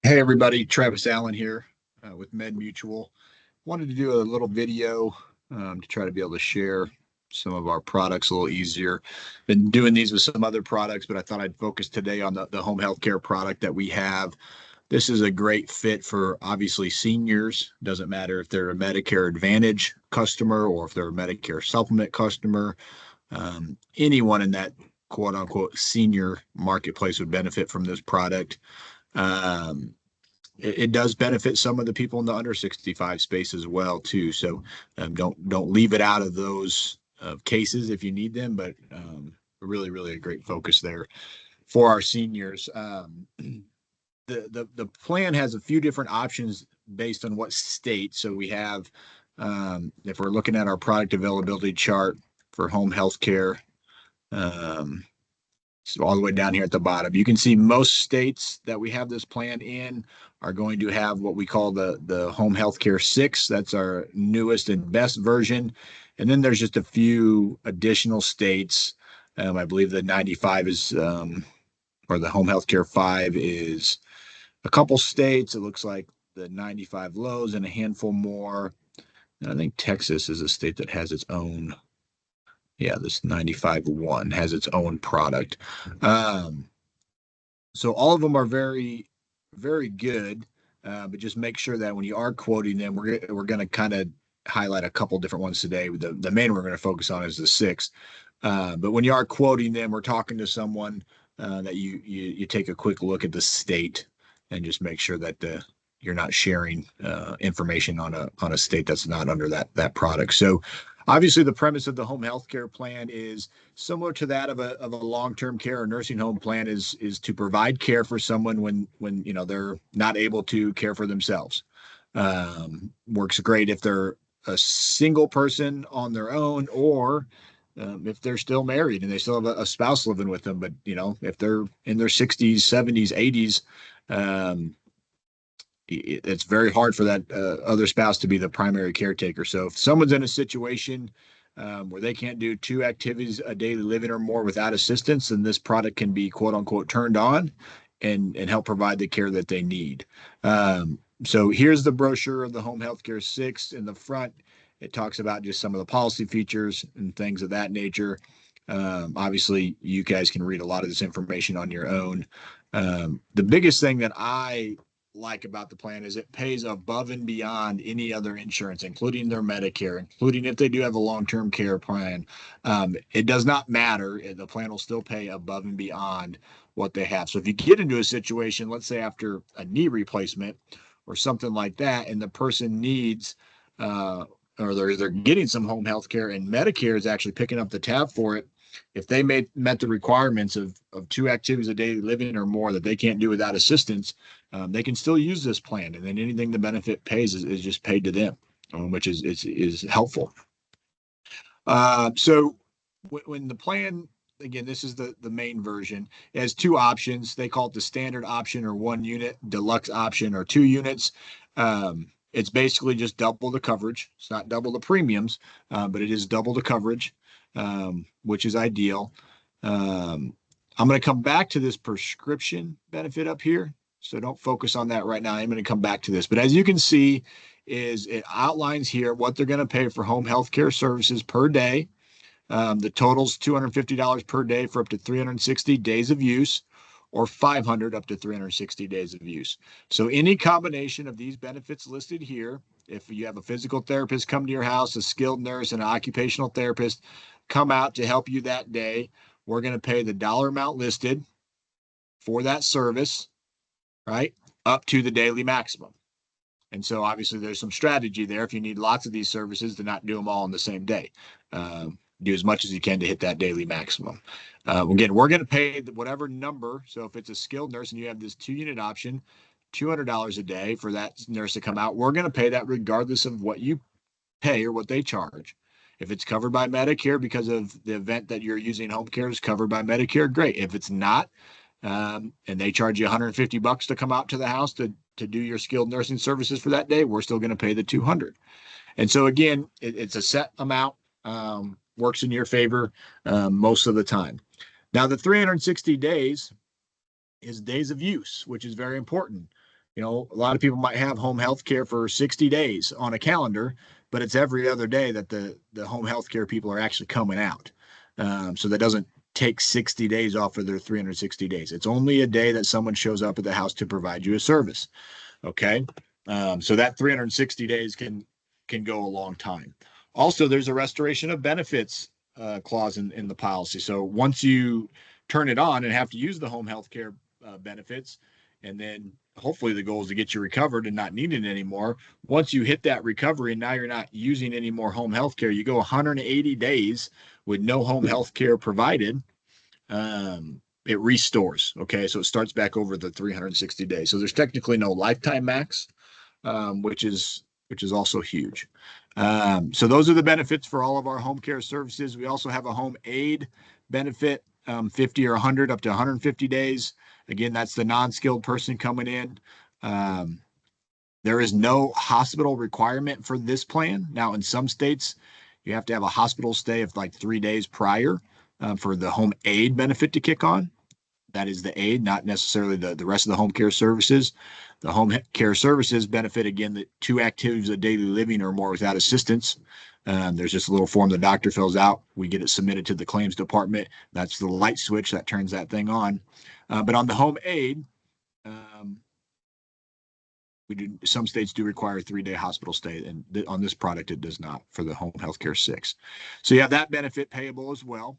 Hey everybody, Travis Allen here with Med Mutual. Wanted to do a little video to try to be able to share some of our products a little easier. Been doing these with some other products, but I thought I'd focus today on the home healthcare product that we have. This is a great fit for obviously seniors. Doesn't matter if they're a Medicare Advantage customer or if they're a Medicare Supplement customer. Anyone in that quote unquote senior marketplace would benefit from this product. Um, it does benefit some of the people in the under 65 space as well too. So don't leave it out of those cases if you need them. But really a great focus there for our seniors. The plan has a few different options based on what state. So we have if we're looking at our product availability chart for home health care. Um, so all the way down here at the bottom, you can see most states that we have this plan in are going to have what we call the Home Healthcare 6. That's our newest and best version. And then there's just a few additional states. I believe the 95 is, or the Home Healthcare 5 is a couple states. It looks like the 95 lows and a handful more. And I think Texas is a state that has its own. Yeah, this 95-1 has its own product. Um, So all of them are very good, but just make sure that when you are quoting them, we're going to kind of highlight a couple different ones today. The main we're going to focus on is the six. But when you are quoting them, we're talking to someone that you take a quick look at the state and just make sure that you're not sharing information on a state that's not under that product. So obviously the premise of the home health care plan is similar to that of a long-term care or nursing home plan is to provide care for someone when they're not able to care for themselves. Works great if they're a single person on their own, or if they're still married and they still have a spouse living with them. But if they're in their 60s, 70s, 80s, um, it's very hard for that other spouse to be the primary caretaker. So if someone's in a situation where they can't do two activities a daily living or more without assistance, then this product can be quote unquote turned on and help provide the care that they need. So here's the brochure of the Home Healthcare 6 in the front. It talks about just some of the policy features and things of that nature. Obviously, you guys can read a lot of this information on your own. The biggest thing that I like about the plan is it pays above and beyond any other insurance, including their Medicare, including if they do have a long-term care plan. It does not matter. The plan will still pay above and beyond what they have. So if you get into a situation, let's say after a knee replacement or something like that, and the person needs or they're getting some home health care and Medicare is actually picking up the tab for it, if they met the requirements of two activities a daily living or more that they can't do without assistance, they can still use this plan. And then anything the benefit pays is just paid to them, which is helpful. So when the plan, again, this is the main version, it has two options. They call it the standard option or 1 unit, deluxe option or 2 units. It's basically just double the coverage. It's not double the premiums, but it is double the coverage, which is ideal. I'm going to come back to this prescription benefit up here. So don't focus on that right now. I'm going to come back to this. But as you can see, is it outlines here what they're going to pay for home health care services per day. The total's $250 per day for up to 360 days of use, or 500 up to 360 days of use. So any combination of these benefits listed here, if you have a physical therapist come to your house, a skilled nurse, and an occupational therapist come out to help you that day, we're going to pay the dollar amount listed for that service, right, up to the daily maximum. And so obviously there's some strategy there if you need lots of these services to not do them all on the same day. Do as much as you can to hit that daily maximum. Again, we're going to pay whatever number. So if it's a skilled nurse and you have this 2 unit option, $200 a day for that nurse to come out, we're going to pay that regardless of what you pay or what they charge. If it's covered by Medicare because of the event that you're using home care is covered by Medicare, great. If it's not, and they charge you $150 to come out to the house to do your skilled nursing services for that day, we're still going to pay the 200. And so again, it's a set amount, works in your favor most of the time. Now the 360 days is days of use, which is very important. You know, a lot of people might have home health care for 60 days on a calendar, but it's every other day that the home health care people are actually coming out. So that doesn't take 60 days off of their 360 days. It's only a day that someone shows up at the house to provide you a service. Okay. So that 360 days can go a long time. Also, there's a restoration of benefits clause in the policy. So once you turn it on and have to use the home health care benefits, and then hopefully the goal is to get you recovered and not need it anymore. Once you hit that recovery and now you're not using any more home health care, you go 180 days with no home health care provided. It restores. Okay. So it starts back over the 360 days. So there's technically no lifetime max, which is also huge. So those are the benefits for all of our home care services. We also have a home aid benefit, 50 or 100 up to 150 days. Again, that's the non-skilled person coming in. There is no hospital requirement for this plan. Now, in some states, you have to have a hospital stay of like 3 days prior for the home aid benefit to kick on. That is the aid, not necessarily the rest of the home care services. The home care services benefit, again, the 2 activities of daily living or more without assistance. There's just a little form the doctor fills out. We get it submitted to the claims department. That's the light switch that turns that thing on. But on the home aid, some states do require a 3-day hospital stay, and on this product it does not for the home healthcare 6. So you have that benefit payable as well.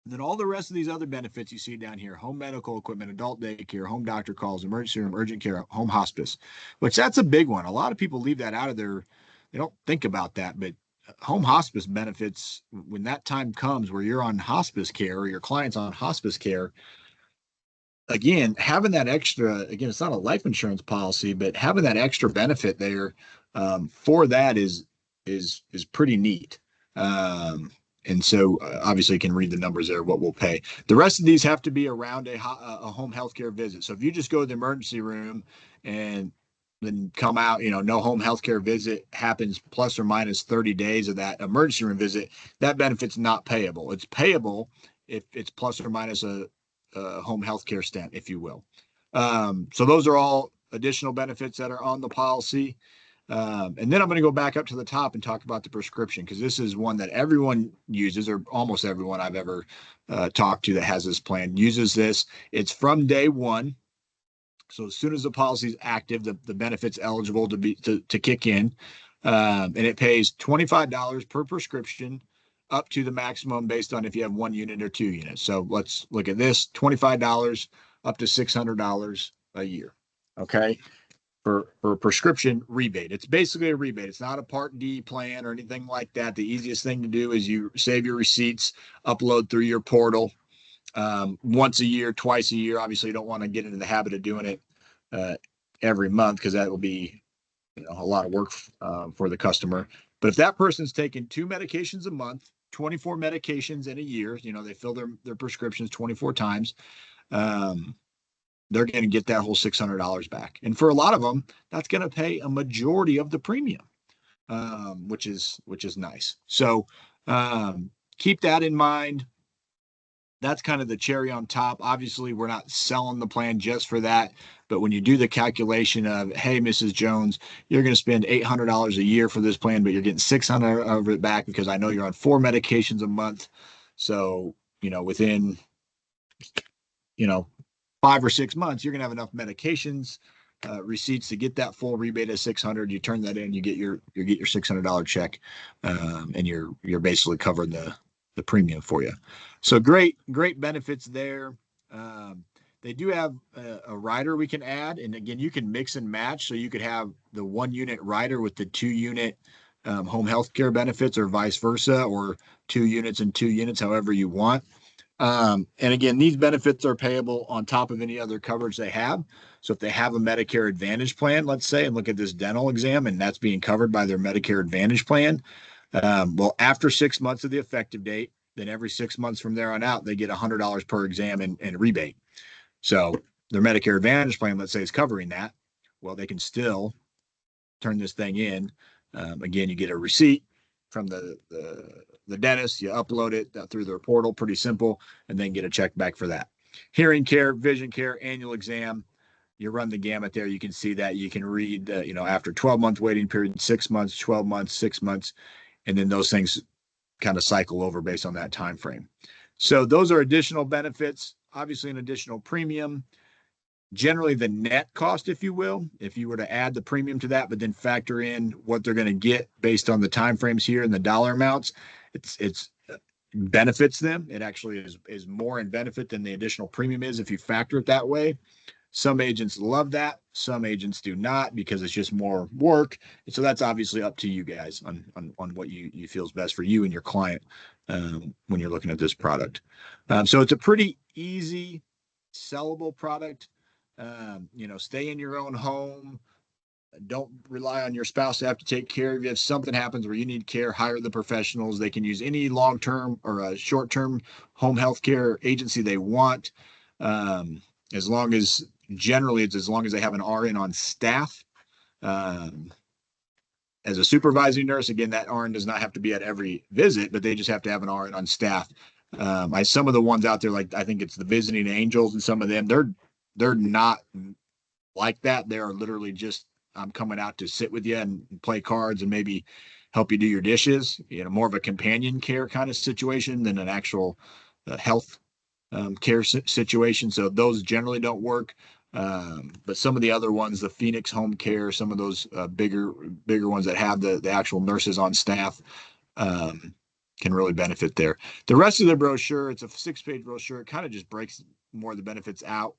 And then all the rest of these other benefits you see down here: home medical equipment, adult daycare, home doctor calls, emergency room, urgent care, home hospice, which that's a big one. A lot of people leave that out of their, they don't think about that, but home hospice benefits, when that time comes where you're on hospice care or your client's on hospice care, again, having that extra, again, it's not a life insurance policy, but having that extra benefit there for that is pretty neat. And so obviously you can read the numbers there, what we'll pay. The rest of these have to be around a home healthcare visit. So if you just go to the emergency room and then come out, no home healthcare visit happens plus or minus 30 days of that emergency room visit, that benefit's not payable. It's payable if it's plus or minus a home healthcare stent, if you will. So those are all additional benefits that are on the policy. And then I'm going to go back up to the top and talk about the prescription, because this is one that everyone uses, or almost everyone I've ever talked to that has this plan uses this. It's from day one. So as soon as the policy is active, the benefit's eligible to kick in. And it pays $25 per prescription up to the maximum based on if you have 1 unit or 2 units. So let's look at this: $25 up to $600 a year. Okay. For prescription rebate. It's basically a rebate. It's not a Part D plan or anything like that. The easiest thing to do is you save your receipts, upload through your portal once a year, twice a year. Obviously, you don't want to get into the habit of doing it every month, because that will be a lot of work for the customer. But if that person's taking 2 medications a month, 24 medications in a year, they fill their prescriptions 24 times. They're going to get that whole $600 back. And for a lot of them, that's going to pay a majority of the premium, which is nice. So keep that in mind. That's kind of the cherry on top. Obviously, we're not selling the plan just for that. But when you do the calculation of, hey, Mrs. Jones, you're going to spend $800 a year for this plan, but you're getting $600 of it back because I know you're on 4 medications a month. So, within, 5 or 6 months, you're going to have enough medications receipts to get that full rebate of $600. You turn that in, you get your $600 check, and you're basically covering the premium for you. So great benefits there. They do have a rider we can add, and again, you can mix and match. So you could have the 1 unit rider with the 2 unit home health care benefits, or vice versa, or 2 units and 2 units, however you want. And again, these benefits are payable on top of any other coverage they have. So if they have a Medicare Advantage plan, let's say, and look at this dental exam, and that's being covered by their Medicare Advantage plan, well, after 6 months of the effective date, then every 6 months from there on out, they get $100 per exam and rebate. So their Medicare Advantage plan, let's say, is covering that. Well, they can still turn this thing in. Again, you get a receipt from the dentist, you upload it through their portal, pretty simple, and then get a check back for that. Hearing care, vision care, annual exam, you run the gamut there. You can see that. You can read, after 12-month waiting period, 6 months, 12 months, 6 months, and then those things kind of cycle over based on that time frame. So those are additional benefits. Obviously, an additional premium. Generally, the net cost, if you will, if you were to add the premium to that, but then factor in what they're going to get based on the time frames here and the dollar amounts, it's benefits them. It actually is more in benefit than the additional premium is if you factor it that way. Some agents love that. Some agents do not because it's just more work. And so that's obviously up to you guys on what you feel is best for you and your client when you're looking at this product. So it's a pretty easy sellable product. Stay in your own home. Don't rely on your spouse to have to take care of you. If something happens where you need care, hire the professionals. They can use any long-term or a short-term home health care agency they want. As long as generally it's as long as they have an RN on staff. As a supervising nurse, again, that RN does not have to be at every visit, but they just have to have an RN on staff. Some of the ones out there, like I think it's the Visiting Angels and some of them, they're not like that. They're literally just, I'm coming out to sit with you and play cards and maybe help you do your dishes, more of a companion care kind of situation than an actual health care situation. So those generally don't work. But some of the other ones, the Phoenix Home Care, some of those bigger ones that have the actual nurses on staff can really benefit there. The rest of the brochure, it's a 6-page brochure. It kind of just breaks more of the benefits out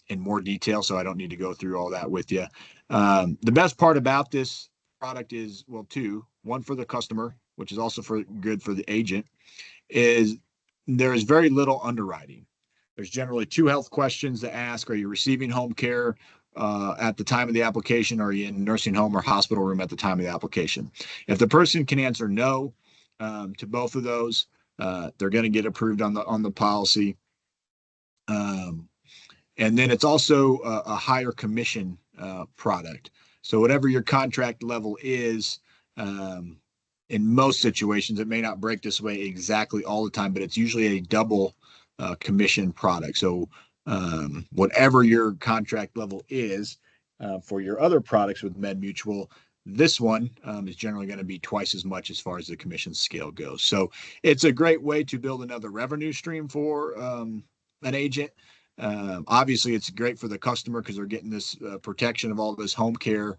in more detail, so I don't need to go through all that with you. The best part about this product is, well, two. One for the customer, which is also good for the agent, is there is very little underwriting. There's generally 2 health questions to ask. Are you receiving home care at the time of the application? Or are you in nursing home or hospital room at the time of the application? If the person can answer no to both of those, they're going to get approved on the policy. And then it's also a higher commission product. So whatever your contract level is, in most situations, it may not break this way exactly all the time, but it's usually a double commission product. So whatever your contract level is for your other products with MedMutual, this one is generally going to be twice as much as far as the commission scale goes. So it's a great way to build another revenue stream for an agent. Obviously, it's great for the customer because they're getting this protection of all this home care.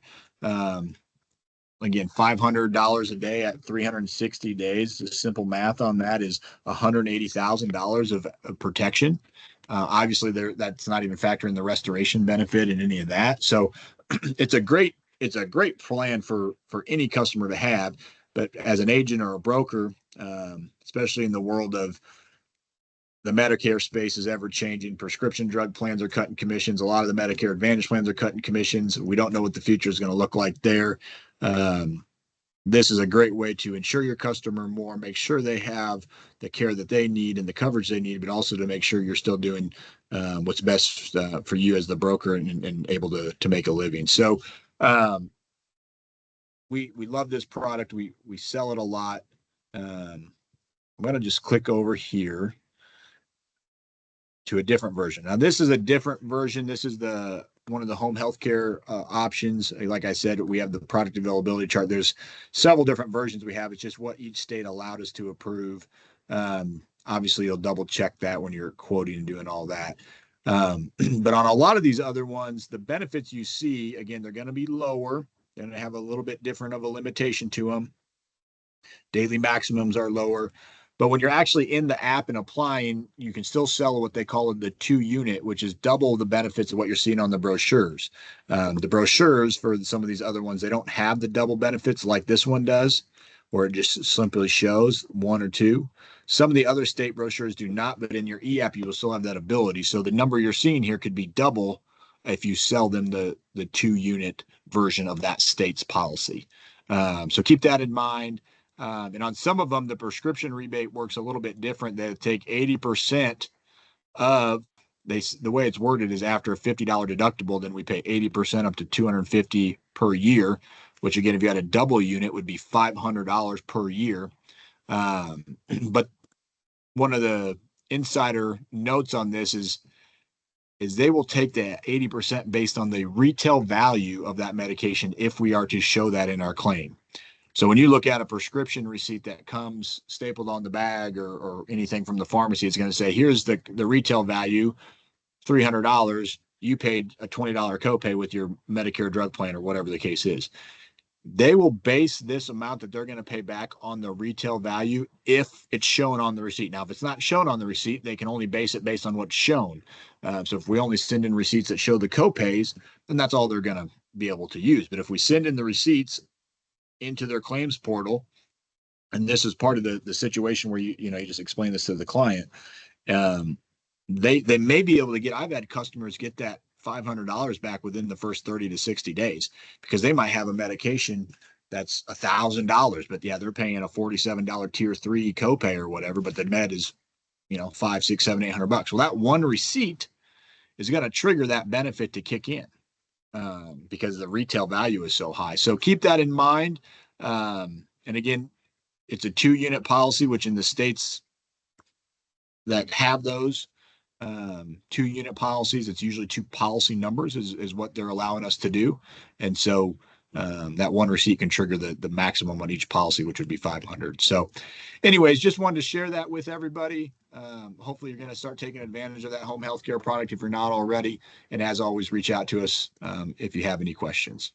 Again, $500 a day at 360 days. The simple math on that is $180,000 of protection. Obviously, that's not even factoring the restoration benefit and any of that. So it's a great plan for any customer to have. But as an agent or a broker, especially in the world of the Medicare space is ever changing. Prescription drug plans are cutting commissions. A lot of the Medicare Advantage plans are cutting commissions. We don't know what the future is going to look like there. This is a great way to insure your customer more, make sure they have the care that they need and the coverage they need, but also to make sure you're still doing what's best for you as the broker and able to make a living. So we love this product. We sell it a lot. I'm going to just click over here to a different version. Now, this is a different version. This is one of the home healthcare options. Like I said, we have the product availability chart. There's several different versions we have. It's just what each state allowed us to approve. Obviously, you'll double check that when you're quoting and doing all that. But on a lot of these other ones, the benefits you see, again, they're going to be lower. They're going to have a little bit different of a limitation to them. Daily maximums are lower. But when you're actually in the app and applying, you can still sell what they call the 2 unit, which is double the benefits of what you're seeing on the brochures. The brochures for some of these other ones, they don't have the double benefits like this one does, where it just simply shows 1 or 2. Some of the other state brochures do not, but in your e-app, you will still have that ability. So the number you're seeing here could be double if you sell them the 2 unit version of that state's policy. So keep that in mind. And on some of them, the prescription rebate works a little bit different. They take 80% of the way it's worded is after a $50 deductible, then we pay 80% up to $250 per year, which again, if you had a double unit, would be $500 per year. But one of the insider notes on this is is they will take that 80% based on the retail value of that medication if we are to show that in our claim. So when you look at a prescription receipt that comes stapled on the bag or anything from the pharmacy, it's going to say, here's the retail value, $300. You paid a $20 copay with your Medicare drug plan or whatever the case is. They will base this amount that they're going to pay back on the retail value if it's shown on the receipt. Now, if it's not shown on the receipt, they can only base it based on what's shown. So if we only send in receipts that show the copays, then that's all they're going to be able to use. But if we send in the receipts into their claims portal, and this is part of the situation where you just explain this to the client, they may be able to get, I've had customers get that $500 back within the first 30 to 60 days because they might have a medication that's $1,000, but yeah, they're paying a $47 tier 3 copay or whatever, but the med is, $500, $600, $700, $800. Well, that one receipt is going to trigger that benefit to kick in because the retail value is so high. So keep that in mind. And again, it's a 2-unit policy, which in the states that have those 2-unit policies, it's usually 2 policy numbers is what they're allowing us to do. And so that one receipt can trigger the maximum on each policy, which would be 500. So anyways, just wanted to share that with everybody. Hopefully you're going to start taking advantage of that home healthcare product if you're not already. And as always, reach out to us if you have any questions.